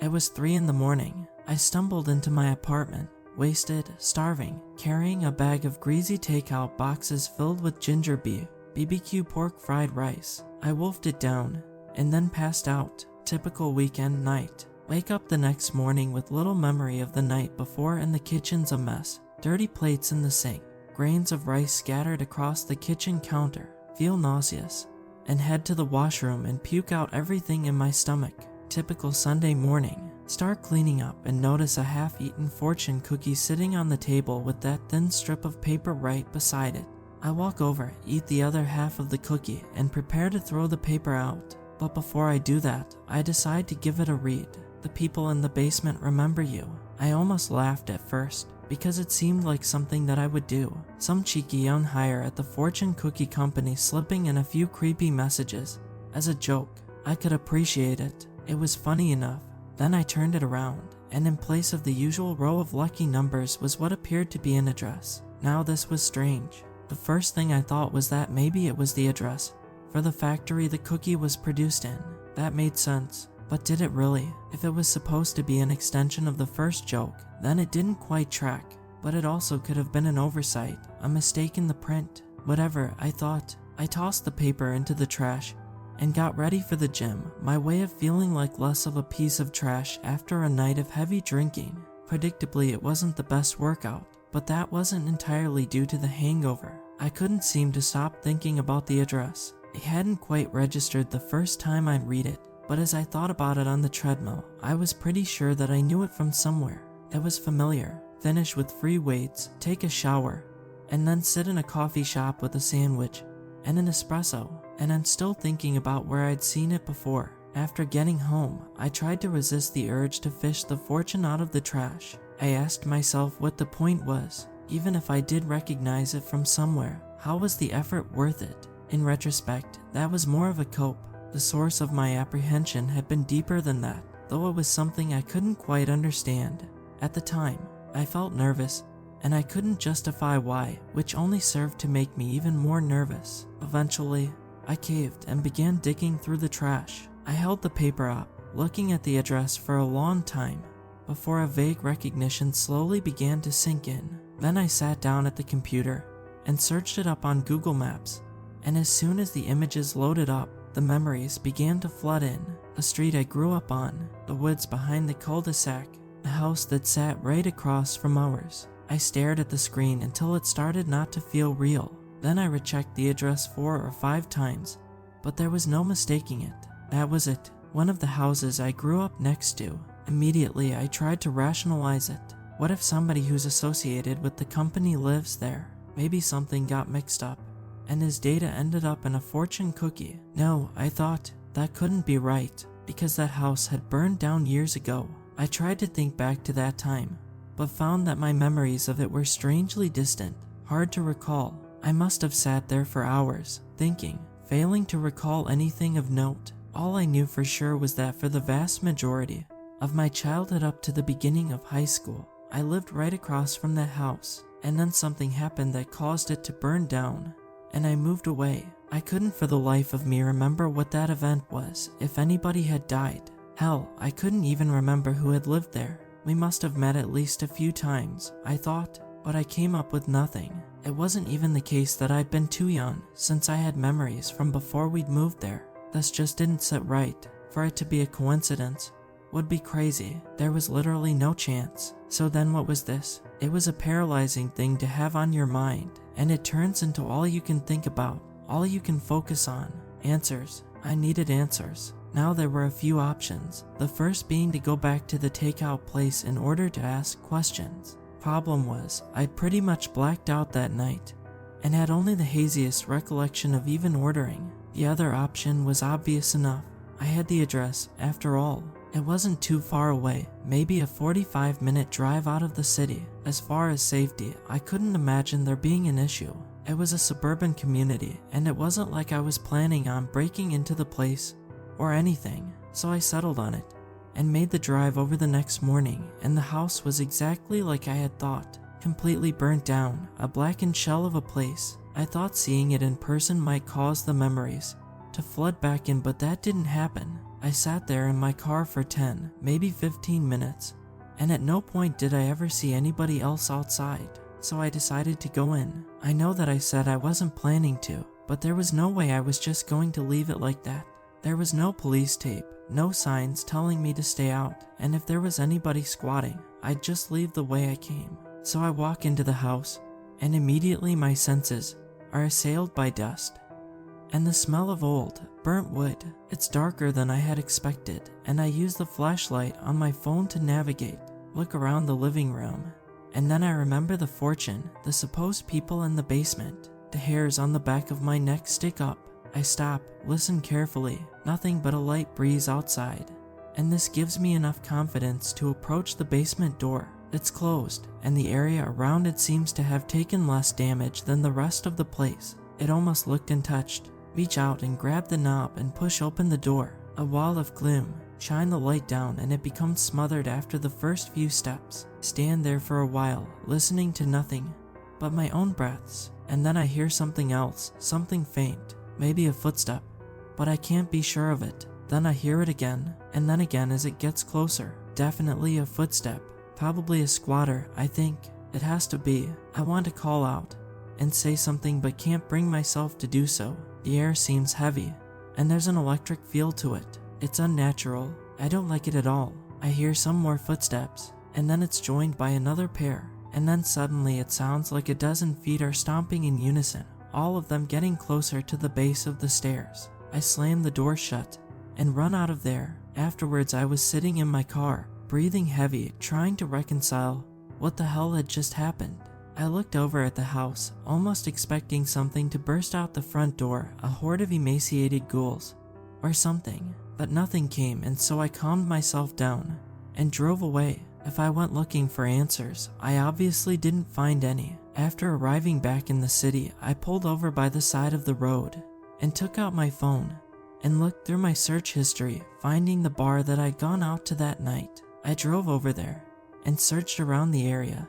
It was 3 in the morning. I stumbled into my apartment, wasted, starving, carrying a bag of greasy takeout boxes filled with ginger beef, BBQ pork fried rice. I wolfed it down, and then passed out. Typical weekend night. Wake up the next morning with little memory of the night before, and the kitchen's a mess. Dirty plates in the sink, grains of rice scattered across the kitchen counter. Feel nauseous, and head to the washroom and puke out everything in my stomach. Typical Sunday morning. Start cleaning up and notice a half-eaten fortune cookie sitting on the table with that thin strip of paper right beside it. I walk over, eat the other half of the cookie, and prepare to throw the paper out. But before I do that, I decide to give it a read. The people in the basement remember you. I almost laughed at first, because it seemed like something that I would do. Some cheeky young hire at the fortune cookie company slipping in a few creepy messages. As a joke, I could appreciate it. It was funny enough. Then I turned it around, and in place of the usual row of lucky numbers was what appeared to be an address. Now this was strange. The first thing I thought was that maybe it was the address for the factory the cookie was produced in. That made sense. But did it really? If it was supposed to be an extension of the first joke, then it didn't quite track. But it also could have been an oversight, a mistake in the print. Whatever, I thought. I tossed the paper into the trash and got ready for the gym, my way of feeling like less of a piece of trash after a night of heavy drinking. Predictably, it wasn't the best workout, but that wasn't entirely due to the hangover. I couldn't seem to stop thinking about the address. It hadn't quite registered the first time I'd read it, but as I thought about it on the treadmill, I was pretty sure that I knew it from somewhere. It was familiar. Finish with free weights, take a shower, and then sit in a coffee shop with a sandwich and an espresso. And I'm still thinking about where I'd seen it before. After getting home, I tried to resist the urge to fish the fortune out of the trash. I asked myself what the point was. Even if I did recognize it from somewhere, how was the effort worth it? In retrospect, that was more of a cope. The source of my apprehension had been deeper than that, though it was something I couldn't quite understand. At the time, I felt nervous, and I couldn't justify why, which only served to make me even more nervous. Eventually, I caved and began digging through the trash. I held the paper up, looking at the address for a long time, before a vague recognition slowly began to sink in. Then I sat down at the computer and searched it up on Google Maps, and as soon as the images loaded up, the memories began to flood in. The street I grew up on, the woods behind the cul-de-sac, the house that sat right across from ours. I stared at the screen until it started not to feel real. Then I rechecked the address 4 or 5 times, but there was no mistaking it. That was it, one of the houses I grew up next to. Immediately, I tried to rationalize it. What if somebody who's associated with the company lives there? Maybe something got mixed up, and his data ended up in a fortune cookie. No, I thought, that couldn't be right, because that house had burned down years ago. I tried to think back to that time, but found that my memories of it were strangely distant, hard to recall. I must have sat there for hours, thinking, failing to recall anything of note. All I knew for sure was that for the vast majority of my childhood up to the beginning of high school, I lived right across from that house, and then something happened that caused it to burn down, and I moved away. I couldn't for the life of me remember what that event was, if anybody had died. Hell, I couldn't even remember who had lived there. We must have met at least a few times, I thought, but I came up with nothing. It wasn't even the case that I'd been too young, since I had memories from before we'd moved there. This just didn't sit right. For it to be a coincidence would be crazy. There was literally no chance. So then what was this? It was a paralyzing thing to have on your mind, and it turns into all you can think about, all you can focus on. Answers. I needed answers. Now there were a few options, the first being to go back to the takeout place in order to ask questions. Problem was, I'd pretty much blacked out that night, and had only the haziest recollection of even ordering. The other option was obvious enough. I had the address, after all. It wasn't too far away, maybe a 45-minute drive out of the city. As far as safety, I couldn't imagine there being an issue. It was a suburban community, and it wasn't like I was planning on breaking into the place or anything, so I settled on it and made the drive over the next morning, and the house was exactly like I had thought. Completely burnt down, a blackened shell of a place. I thought seeing it in person might cause the memories to flood back in, but that didn't happen. I sat there in my car for 10, maybe 15 minutes, and at no point did I ever see anybody else outside, so I decided to go in. I know that I said I wasn't planning to, but there was no way I was just going to leave it like that. There was no police tape, no signs telling me to stay out, and if there was anybody squatting, I'd just leave the way I came. So I walk into the house, and immediately my senses are assailed by dust and the smell of old, burnt wood. It's darker than I had expected, and I use the flashlight on my phone to navigate, look around the living room, and then I remember the fortune, the supposed people in the basement. The hairs on the back of my neck stick up. I stop, listen carefully, nothing but a light breeze outside, and this gives me enough confidence to approach the basement door. It's closed, and the area around it seems to have taken less damage than the rest of the place. It almost looked untouched. Reach out and grab the knob and push open the door. A wall of gloom. Shine the light down and it becomes smothered after the first few steps. Stand there for a while, listening to nothing but my own breaths, and then I hear something else, something faint, maybe a footstep, but I can't be sure of it. Then I hear it again, and then again as it gets closer. Definitely a footstep, probably a squatter, I think. It has to be. I want to call out and say something but can't bring myself to do so. The air seems heavy, and there's an electric feel to it. It's unnatural. I don't like it at all. I hear some more footsteps, and then it's joined by another pair, and then suddenly it sounds like a dozen feet are stomping in unison, all of them getting closer to the base of the stairs. I slam the door shut and run out of there. Afterwards, I was sitting in my car, breathing heavy, trying to reconcile what the hell had just happened. I looked over at the house, almost expecting something to burst out the front door, a horde of emaciated ghouls or something, but nothing came, and so I calmed myself down and drove away. If I went looking for answers, I obviously didn't find any. After arriving back in the city, I pulled over by the side of the road and took out my phone and looked through my search history, finding the bar that I'd gone out to that night. I drove over there and searched around the area,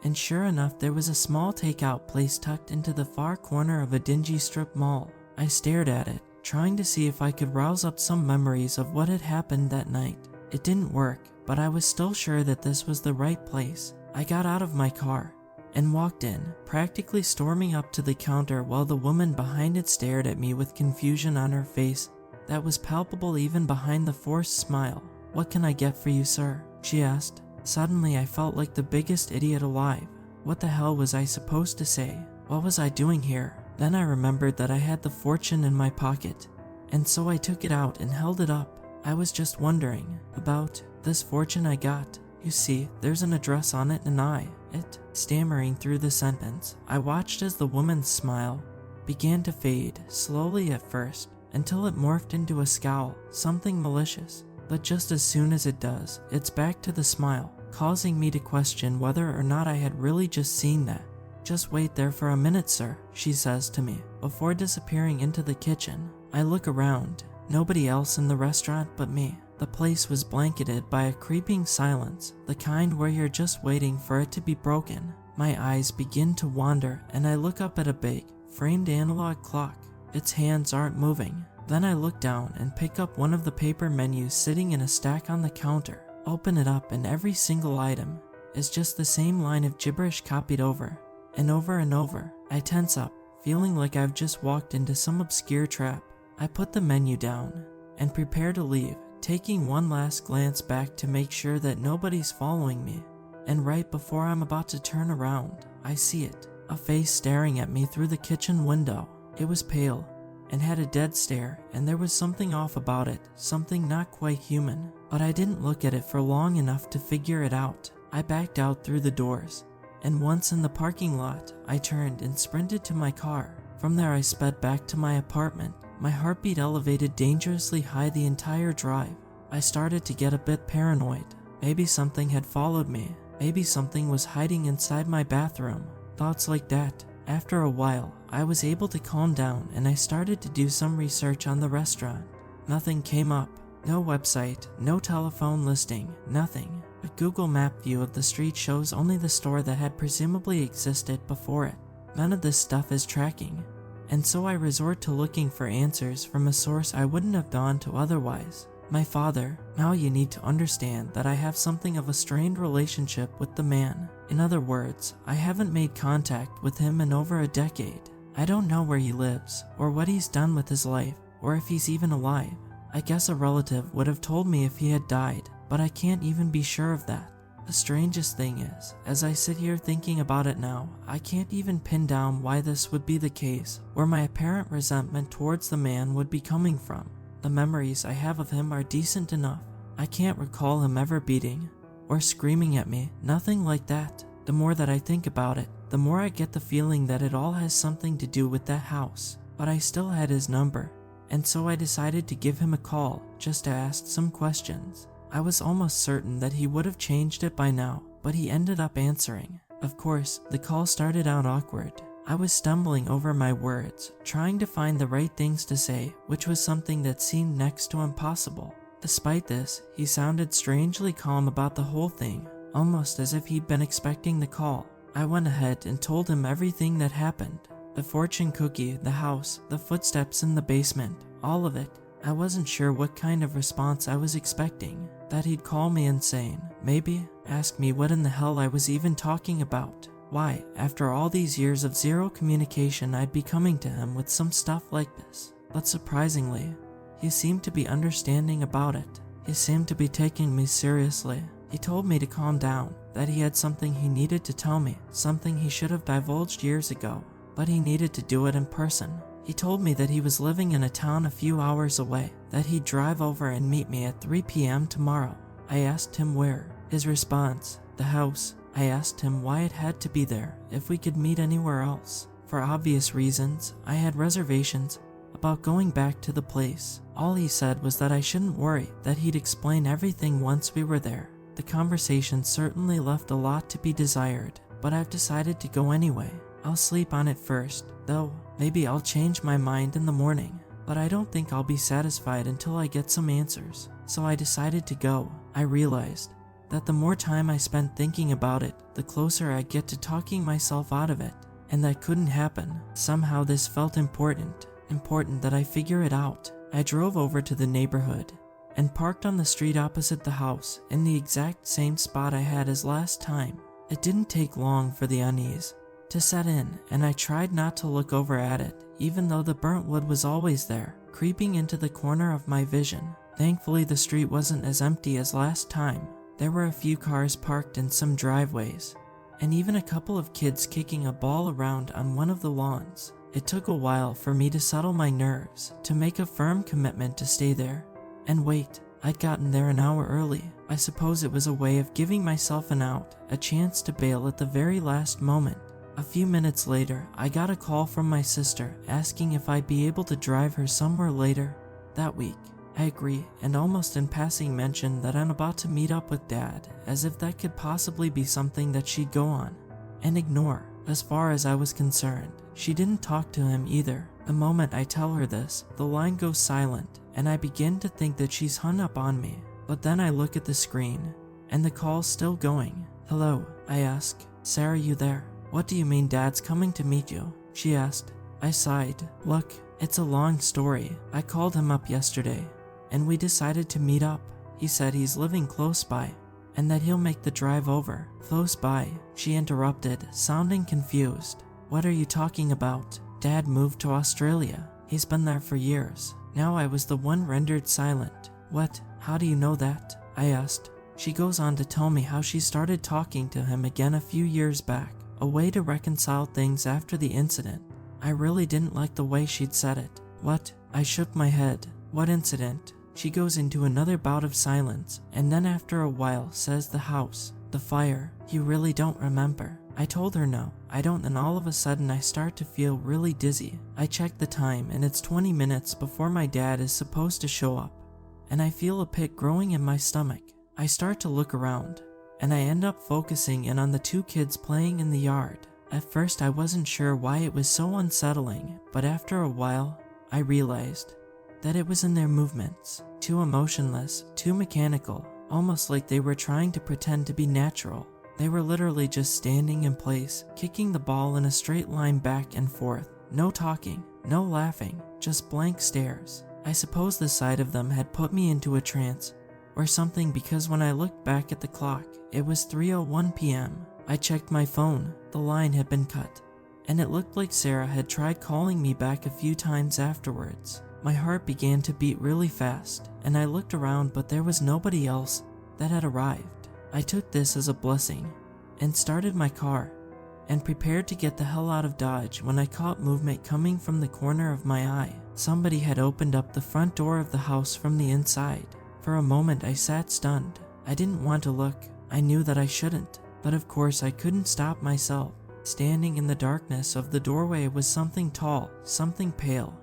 and sure enough, there was a small takeout place tucked into the far corner of a dingy strip mall. I stared at it, trying to see if I could rouse up some memories of what had happened that night. It didn't work, but I was still sure that this was the right place. I got out of my car and walked in, practically storming up to the counter while the woman behind it stared at me with confusion on her face that was palpable even behind the forced smile. "What can I get for you, sir?" she asked. Suddenly, I felt like the biggest idiot alive. What the hell was I supposed to say? What was I doing here? Then I remembered that I had the fortune in my pocket, and so I took it out and held it up. I was just wondering about this fortune I got. You see, there's an address on it, and stammering through the sentence, I watched as the woman's smile began to fade, slowly at first, until it morphed into a scowl, something malicious. But just as soon as it does, it's back to the smile, causing me to question whether or not I had really just seen that. "Just wait there for a minute, sir," she says to me, before disappearing into the kitchen. I look around. Nobody else in the restaurant but me. The place was blanketed by a creeping silence, the kind where you're just waiting for it to be broken. My eyes begin to wander, and I look up at a big, framed analog clock. Its hands aren't moving. Then I look down and pick up one of the paper menus sitting in a stack on the counter. Open it up, and every single item is just the same line of gibberish copied over and over and over. I tense up, feeling like I've just walked into some obscure trap. I put the menu down and prepare to leave, taking one last glance back to make sure that nobody's following me. And right before I'm about to turn around, I see it, a face staring at me through the kitchen window. It was pale and had a dead stare, and there was something off about it, something not quite human. But I didn't look at it for long enough to figure it out. I backed out through the doors, and once in the parking lot, I turned and sprinted to my car. From there, I sped back to my apartment, my heartbeat elevated dangerously high the entire drive. I started to get a bit paranoid. Maybe something had followed me. Maybe something was hiding inside my bathroom. Thoughts like that. After a while, I was able to calm down, and I started to do some research on the restaurant. Nothing came up. No website, no telephone listing, nothing. A Google Map view of the street shows only the store that had presumably existed before it. None of this stuff is tracking, and so I resort to looking for answers from a source I wouldn't have gone to otherwise. My father. Now you need to understand that I have something of a strained relationship with the man. In other words, I haven't made contact with him in over a decade. I don't know where he lives, or what he's done with his life, or if he's even alive. I guess a relative would have told me if he had died, but I can't even be sure of that. The strangest thing is, as I sit here thinking about it now, I can't even pin down why this would be the case, where my apparent resentment towards the man would be coming from. The memories I have of him are decent enough. I can't recall him ever beating or screaming at me, nothing like that. The more that I think about it, the more I get the feeling that it all has something to do with that house. But I still had his number, and so I decided to give him a call just to ask some questions. I was almost certain that he would have changed it by now, but he ended up answering. Of course, the call started out awkward. I was stumbling over my words, trying to find the right things to say, which was something that seemed next to impossible. Despite this, he sounded strangely calm about the whole thing, almost as if he'd been expecting the call. I went ahead and told him everything that happened. The fortune cookie, the house, the footsteps in the basement, all of it. I wasn't sure what kind of response I was expecting. That he'd call me insane, maybe, ask me what in the hell I was even talking about. Why, after all these years of zero communication, I'd be coming to him with some stuff like this. But surprisingly, he seemed to be understanding about it. He seemed to be taking me seriously. He told me to calm down, that he had something he needed to tell me, something he should have divulged years ago, but he needed to do it in person. He told me that he was living in a town a few hours away, that he'd drive over and meet me at 3 p.m. tomorrow. I asked him where. His response, the house. I asked him why it had to be there, if we could meet anywhere else. For obvious reasons, I had reservations about going back to the place. All he said was that I shouldn't worry, that he'd explain everything once we were there. The conversation certainly left a lot to be desired, but I've decided to go anyway. I'll sleep on it first, though maybe I'll change my mind in the morning. But I don't think I'll be satisfied until I get some answers. So I decided to go. I realized that the more time I spent thinking about it, the closer I get to talking myself out of it. And that couldn't happen. Somehow this felt important that I figure it out. I drove over to the neighborhood and parked on the street opposite the house in the exact same spot I had as last time. It didn't take long for the unease to set in, and I tried not to look over at it, even though the burnt wood was always there, creeping into the corner of my vision. Thankfully, the street wasn't as empty as last time. There were a few cars parked in some driveways, and even a couple of kids kicking a ball around on one of the lawns. It took a while for me to settle my nerves, to make a firm commitment to stay there. And wait, I'd gotten there an hour early. I suppose it was a way of giving myself an out, a chance to bail at the very last moment. A few minutes later, I got a call from my sister asking if I'd be able to drive her somewhere later that week. I agree, and almost in passing mentioned that I'm about to meet up with Dad, as if that could possibly be something that she'd go on and ignore. As far as I was concerned, she didn't talk to him either. The moment I tell her this, the line goes silent, and I begin to think that she's hung up on me. But then I look at the screen, and the call's still going. Hello, I ask. Sarah, you there? What do you mean Dad's coming to meet you? She asked. I sighed. Look, it's a long story. I called him up yesterday, and we decided to meet up. He said he's living close by, and that he'll make the drive over. Close by, she interrupted, sounding confused. What are you talking about? Dad moved to Australia. He's been there for years. Now I was the one rendered silent. What? How do you know that? I asked. She goes on to tell me how she started talking to him again a few years back, a way to reconcile things after the incident. I really didn't like the way she'd said it. What? I shook my head. What incident? She goes into another bout of silence, and then after a while says the house, the fire. You really don't remember? I told her no, I don't, and all of a sudden I start to feel really dizzy. I check the time, and it's 20 minutes before my dad is supposed to show up, and I feel a pit growing in my stomach. I start to look around, and I end up focusing in on the two kids playing in the yard. At first I wasn't sure why it was so unsettling, but after a while, I realized that it was in their movements. Too emotionless, too mechanical, almost like they were trying to pretend to be natural. They were literally just standing in place, kicking the ball in a straight line back and forth. No talking, No laughing, just blank stares. I suppose the sight of them had put me into a trance or something, because when I looked back at the clock, it was 3:01 p.m. I checked my phone. The line had been cut, and it looked like Sarah had tried calling me back a few times afterwards. My heart began to beat really fast, and I looked around, but there was nobody else that had arrived. I took this as a blessing and started my car and prepared to get the hell out of Dodge when I caught movement coming from the corner of my eye. Somebody had opened up the front door of the house from the inside. For a moment I sat stunned. I didn't want to look. I knew that I shouldn't, but of course I couldn't stop myself. Standing in the darkness of the doorway was something tall, something pale,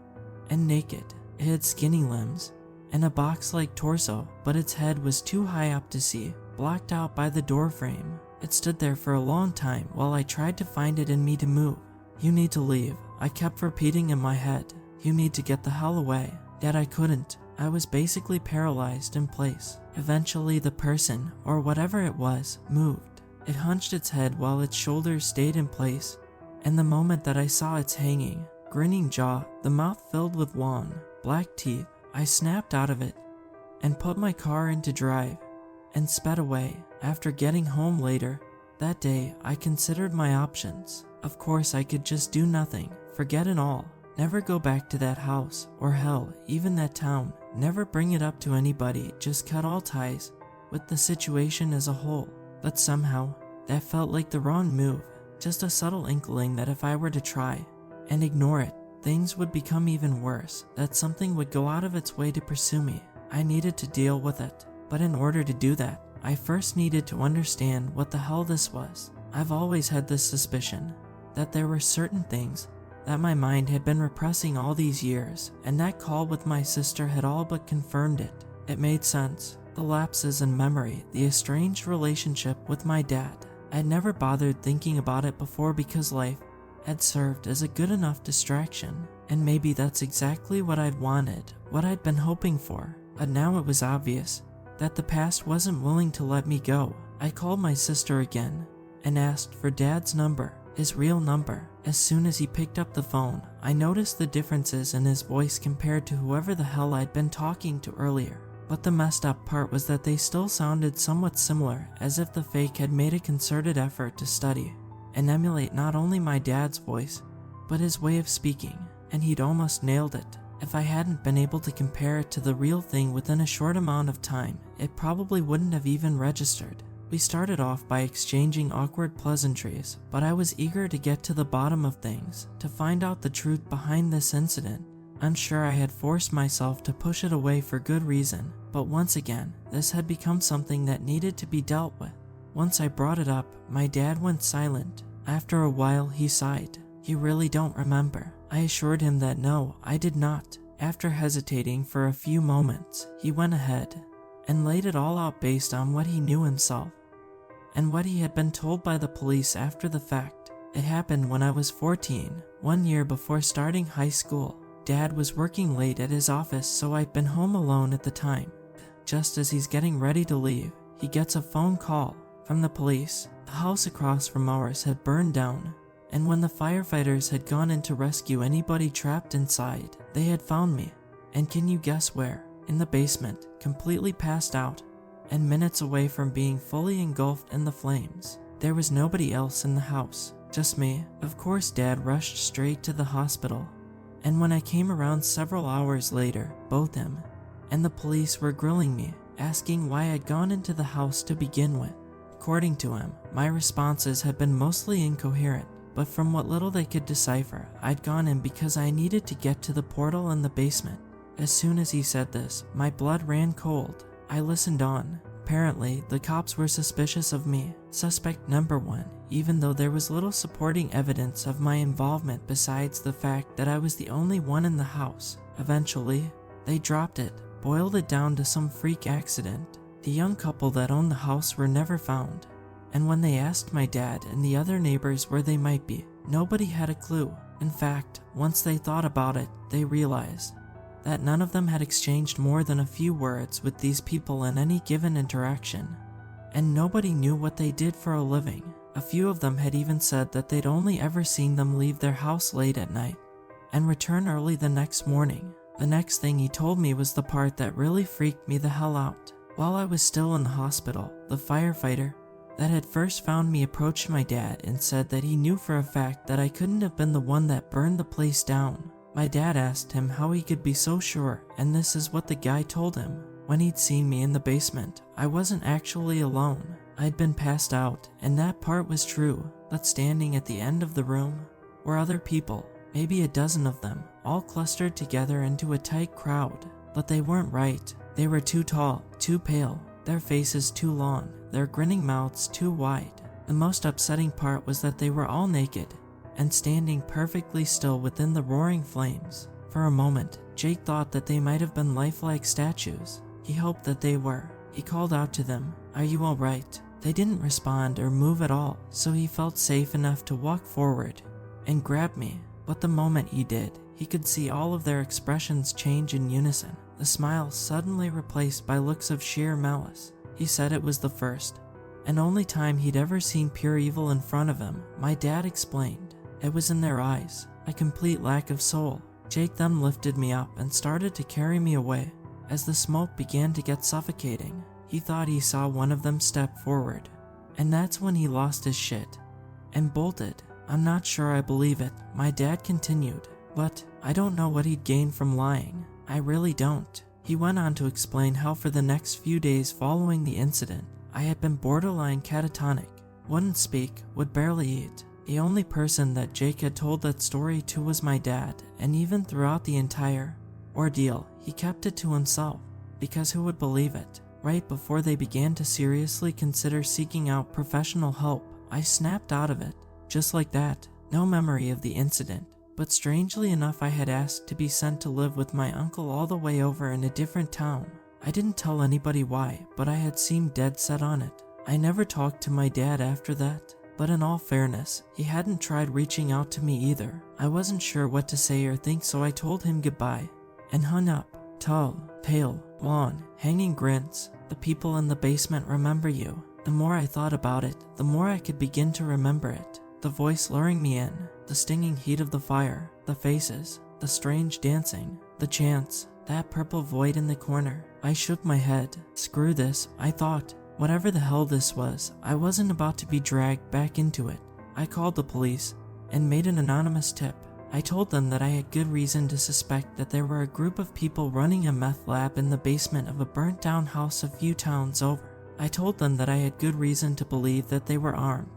and naked. It had skinny limbs and a box-like torso, but its head was too high up to see, blocked out by the door frame. It stood there for a long time while I tried to find it in me to move. "You need to leave," I kept repeating in my head. "You need to get the hell away." Yet I couldn't. I was basically paralyzed in place. Eventually the person, or whatever it was, moved. It hunched its head while its shoulders stayed in place, and the moment that I saw its hanging, grinning jaw, the mouth filled with long, black teeth, I snapped out of it and put my car into drive and sped away. After getting home later that day, I considered my options. Of course, I could just do nothing, forget it all, never go back to that house, or hell, even that town, never bring it up to anybody, just cut all ties with the situation as a whole. But somehow, that felt like the wrong move, just a subtle inkling that if I were to try and ignore it, things would become even worse, that something would go out of its way to pursue me. I needed to deal with it, but in order to do that, I first needed to understand what the hell this was. I've always had this suspicion that there were certain things that my mind had been repressing all these years, and that call with my sister had all but confirmed it. It made sense. The lapses in memory, the estranged relationship with my dad. I'd never bothered thinking about it before because life had served as a good enough distraction, and maybe that's exactly what I'd wanted, what I'd been hoping for. But now it was obvious that the past wasn't willing to let me go. I called my sister again and asked for Dad's number, his real number. As soon as he picked up the phone, I noticed the differences in his voice compared to whoever the hell I'd been talking to earlier. But the messed up part was that they still sounded somewhat similar, as if the fake had made a concerted effort to study and emulate not only my dad's voice, but his way of speaking, and he'd almost nailed it. If I hadn't been able to compare it to the real thing within a short amount of time, it probably wouldn't have even registered. We started off by exchanging awkward pleasantries, but I was eager to get to the bottom of things, to find out the truth behind this incident. I'm sure I had forced myself to push it away for good reason, but once again, this had become something that needed to be dealt with. Once I brought it up, my dad went silent. After a while, he sighed. "You really don't remember?" I assured him that no, I did not. After hesitating for a few moments, he went ahead and laid it all out based on what he knew himself and what he had been told by the police after the fact. It happened when I was 14, 1 year before starting high school. Dad was working late at his office, so I'd been home alone at the time. Just as he's getting ready to leave, he gets a phone call from the police. The house across from ours had burned down, and when the firefighters had gone in to rescue anybody trapped inside, they had found me. And can you guess where? In the basement, completely passed out, and minutes away from being fully engulfed in the flames. There was nobody else in the house, just me. Of course, Dad rushed straight to the hospital, and when I came around several hours later, both him and the police were grilling me, asking why I'd gone into the house to begin with. According to him, my responses had been mostly incoherent, but from what little they could decipher, I'd gone in because I needed to get to the portal in the basement. As soon as he said this, my blood ran cold. I listened on. Apparently, the cops were suspicious of me, suspect number one, even though there was little supporting evidence of my involvement besides the fact that I was the only one in the house. Eventually, they dropped it, boiled it down to some freak accident. The young couple that owned the house were never found, and when they asked my dad and the other neighbors where they might be, nobody had a clue. In fact, once they thought about it, they realized that none of them had exchanged more than a few words with these people in any given interaction, and nobody knew what they did for a living. A few of them had even said that they'd only ever seen them leave their house late at night, and return early the next morning. The next thing he told me was the part that really freaked me the hell out. While I was still in the hospital, the firefighter that had first found me approached my dad and said that he knew for a fact that I couldn't have been the one that burned the place down. My dad asked him how he could be so sure, and this is what the guy told him. When he'd seen me in the basement, I wasn't actually alone. I'd been passed out, and that part was true, but standing at the end of the room were other people, maybe a dozen of them, all clustered together into a tight crowd. But they weren't right. They were too tall, too pale, their faces too long, their grinning mouths too wide. The most upsetting part was that they were all naked and standing perfectly still within the roaring flames. For a moment, Jake thought that they might have been lifelike statues. He hoped that they were. He called out to them, "Are you all right?" They didn't respond or move at all, so he felt safe enough to walk forward and grab me. But the moment he did, he could see all of their expressions change in unison. The smiles suddenly replaced by looks of sheer malice. He said it was the first and only time he'd ever seen pure evil in front of him. My dad explained. It was in their eyes, a complete lack of soul. Jake then lifted me up and started to carry me away. As the smoke began to get suffocating, he thought he saw one of them step forward. And that's when he lost his shit and bolted. I'm not sure I believe it, my dad continued, but I don't know what he'd gain from lying. I really don't. He went on to explain how for the next few days following the incident, I had been borderline catatonic, wouldn't speak, would barely eat. The only person that Jake had told that story to was my dad, and even throughout the entire ordeal, he kept it to himself, because who would believe it? Right before they began to seriously consider seeking out professional help, I snapped out of it, just like that. No memory of the incident, but strangely enough I had asked to be sent to live with my uncle all the way over in a different town. I didn't tell anybody why, but I had seemed dead set on it. I never talked to my dad after that. But in all fairness, he hadn't tried reaching out to me either. I wasn't sure what to say or think, so I told him goodbye and hung up. Tall, pale, blonde, hanging grins. The people in the basement remember you. The more I thought about it, the more I could begin to remember it. The voice luring me in, the stinging heat of the fire, the faces, the strange dancing, the chants, that purple void in the corner. I shook my head. Screw this, I thought. Whatever the hell this was, I wasn't about to be dragged back into it. I called the police and made an anonymous tip. I told them that I had good reason to suspect that there were a group of people running a meth lab in the basement of a burnt down house a few towns over. I told them that I had good reason to believe that they were armed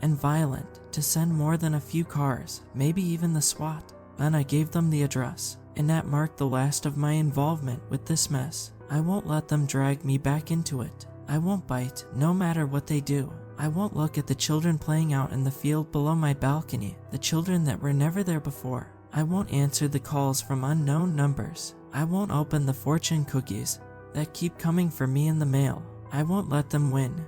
and violent, to send more than a few cars, maybe even the SWAT. Then I gave them the address, and that marked the last of my involvement with this mess. I won't let them drag me back into it. I won't bite, no matter what they do. I won't look at the children playing out in the field below my balcony, the children that were never there before. I won't answer the calls from unknown numbers. I won't open the fortune cookies that keep coming for me in the mail. I won't let them win.